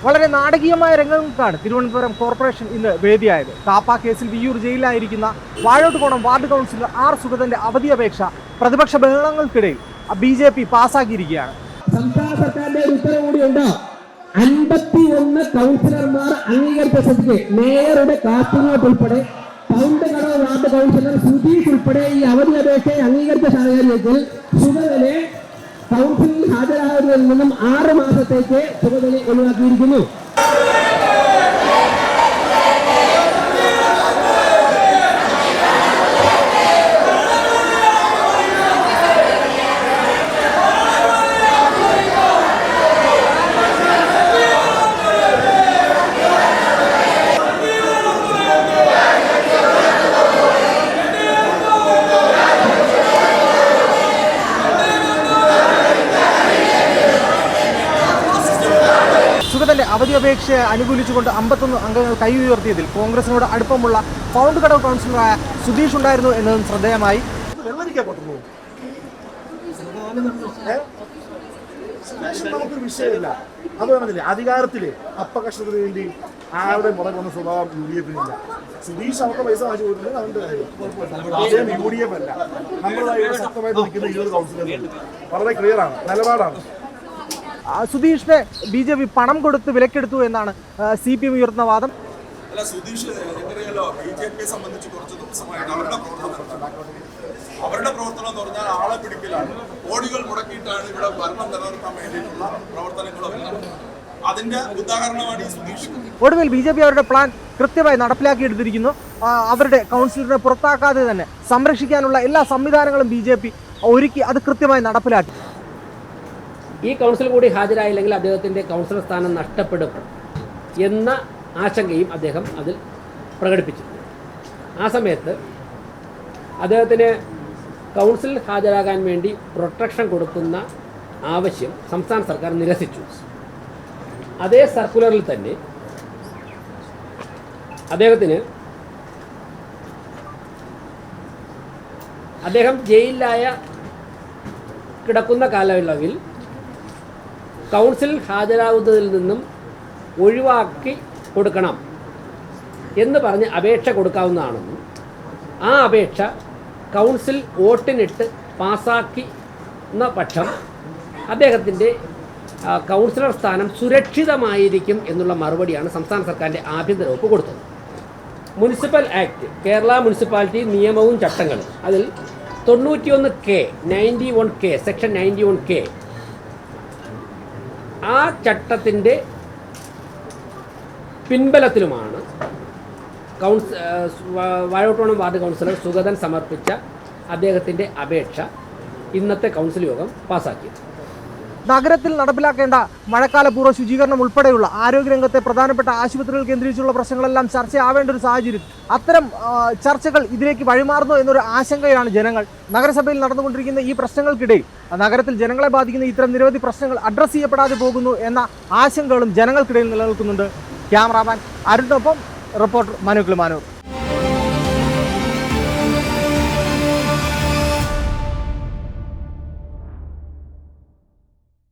വളരെ നാടകീയമായ രംഗങ്ങൾക്കാണ് തിരുവനന്തപുരം കോർപ്പറേഷൻ ഇന്ന് വേദിയായത്. കാപ്പ കേസിൽ വിയ്യൂർ ജയിലിലായിരിക്കുന്ന വാഴോട്ടുകോണം വാർഡ് കൗൺസിലർ ആർ സുഗതന്റെ അവധി അപേക്ഷ പ്രതിപക്ഷ ബഹളങ്ങൾക്കിടയിൽ BJP പാസ്സാക്കിയിരിക്കുകയാണ്. സംസ്ഥാന സർക്കാരിന്റെ ഒരു ഉത്തരവ് കൂടിയുണ്ട്. 51 കൗൺസിലർമാർ അംഗീകരിച്ച സ്ഥിതിക്ക് മേയറുടെ കാത്തിങ്ങോട്ട് ഉൾപ്പെടെ പൗണ്ട് കടവ് വാർഡ് കൗൺസിലർ സുധീഷ് ഉൾപ്പെടെ ഈ അവധി അപേക്ഷയെ അംഗീകരിച്ച സാഹചര്യത്തിൽ സുഗതനെ കൗൺസിലിൽ ഹാജരാകുന്നതിൽ നിന്നും 6 മാസത്തേക്ക് സുഗതനെ ഒഴിവാക്കിയിരിക്കുന്നു. സുഗതന്റെ അവധി അപേക്ഷയെ അനുകൂലിച്ചുകൊണ്ട് 51 അംഗങ്ങൾ കൈ ഉയർത്തിയതിൽ കോൺഗ്രസിനോട് അടുപ്പമുള്ള പൗണ്ട് കടവ് കൗൺസിലറായ സുധീഷ് ഉണ്ടായിരുന്നു എന്നതും ശ്രദ്ധേയമായി. നമുക്കൊരു വിഷയമില്ല. അത് വേണമെന്നില്ല. അധികാരത്തില് അപ്പകക്ഷത്തിന് വേണ്ടി ആരുടെ മുറ കൊണ്ട സ്വഭാവം UDF-നില്ല. സുധീഷ് അവരുടെ പൈസ വാങ്ങിച്ചു കൊടുക്കുന്നത് അവന്റെ കാര്യം. UDF അല്ല. നമ്മളായി ശക്തമായിട്ട് നിൽക്കുന്ന 20 കൗൺസിലർ വളരെ ക്ലിയർ ആണ്, നിലപാടാണ്. സുധീഷിനെ BJP പണം കൊടുത്ത് വിലക്കെടുത്തു എന്നാണ് CPM ഉയർത്തുന്ന വാദം. അല്ല, സുധീഷ് എനിക്കറിയാലോ, BJP സംബന്ധിച്ച് കുറച്ച് ദിവസമായിട്ട് അവരുടെ പ്രവർത്തനം എന്ന് പറഞ്ഞാൽ ആളെ പിടിക്കലാണ്. കോടികൾ മുടക്കിയിട്ടാണ് ഇവിടെ ഭരണം നിലനിർത്താൻ വേണ്ടിയിട്ടുള്ള പ്രവർത്തനങ്ങളൊക്കെ. അതിന്റെ ഉദാഹരണമാണ് ഈ സുധീഷ്. ഒടുവിൽ BJP അവരുടെ പ്ലാൻ കൃത്യമായി നടപ്പിലാക്കിയെടുത്തിരിക്കുന്നു. അവരുടെ കൗൺസിലറിനെ പുറത്താക്കാതെ തന്നെ സംരക്ഷിക്കാനുള്ള എല്ലാ സംവിധാനങ്ങളും BJP ഒരുക്കി അത് കൃത്യമായി നടപ്പിലാക്കി. ഈ കൗൺസിൽ കൂടി ഹാജരായില്ലെങ്കിൽ അദ്ദേഹത്തിൻ്റെ കൗൺസിലർ സ്ഥാനം നഷ്ടപ്പെടും എന്ന ആശങ്കയും അദ്ദേഹം അതിൽ പ്രകടിപ്പിച്ചു. ആ സമയത്ത് അദ്ദേഹത്തിന് കൗൺസിലിൽ ഹാജരാകാൻ വേണ്ടി പ്രൊട്ടക്ഷൻ കൊടുക്കുന്ന ആവശ്യം സംസ്ഥാന സർക്കാർ നിരസിച്ചു. അതേ സർക്കുലറിൽ തന്നെ അദ്ദേഹം ജയിലിലായ കിടക്കുന്ന കാലയളവിൽ കൗൺസിലിൽ ഹാജരാകുന്നതിൽ നിന്നും ഒഴിവാക്കി കൊടുക്കണം എന്ന് പറഞ്ഞ് അപേക്ഷ കൊടുക്കാവുന്നതാണെന്നും ആ അപേക്ഷ കൗൺസിൽ വോട്ടിനിട്ട് പാസ്സാക്കുന്ന പക്ഷം അദ്ദേഹത്തിൻ്റെ കൗൺസിലർ സ്ഥാനം സുരക്ഷിതമായിരിക്കും എന്നുള്ള മറുപടിയാണ് സംസ്ഥാന സർക്കാരിൻ്റെ ആഭ്യന്തര വകുപ്പ് കൊടുത്തത്. മുനിസിപ്പൽ ആക്ട്, കേരള മുനിസിപ്പാലിറ്റി നിയമവും ചട്ടങ്ങളും അതിൽ 91K സെക്ഷൻ 91K ആ ചട്ടത്തിൻ്റെ പിൻബലത്തിലുമാണ് വാഴോട്ടുകോണം വാർഡ് കൗൺസിലർ സുഗതൻ സമർപ്പിച്ച അദ്ദേഹത്തിൻ്റെ അപേക്ഷ ഇന്നത്തെ കൗൺസിൽ യോഗം പാസ്സാക്കിയത്. നഗരത്തിൽ നടപ്പിലാക്കേണ്ട മഴക്കാലപൂർവ്വ ശുചീകരണം ഉൾപ്പെടെയുള്ള ആരോഗ്യരംഗത്തെ പ്രധാനപ്പെട്ട ആശുപത്രികൾ കേന്ദ്രീകരിച്ചുള്ള പ്രശ്നങ്ങളെല്ലാം ചർച്ചയാവേണ്ട ഒരു സാഹചര്യം. അത്തരം ചർച്ചകൾ ഇതിലേക്ക് വഴിമാറുന്നു എന്നൊരു ആശങ്കയാണ് ജനങ്ങൾ. നഗരസഭയിൽ നടന്നുകൊണ്ടിരിക്കുന്ന ഈ പ്രശ്നങ്ങൾക്കിടയിൽ നഗരത്തിൽ ജനങ്ങളെ ബാധിക്കുന്ന ഇത്തരം നിരവധി പ്രശ്നങ്ങൾ അഡ്രസ്സ് ചെയ്യപ്പെടാതെ പോകുന്നു എന്ന ആശങ്കകളും ജനങ്ങൾക്കിടയിൽ നിലനിൽക്കുന്നുണ്ട്. ക്യാമറാമാൻ അരുണിനൊപ്പം റിപ്പോർട്ടർ മനു കിളിമാനൂർ.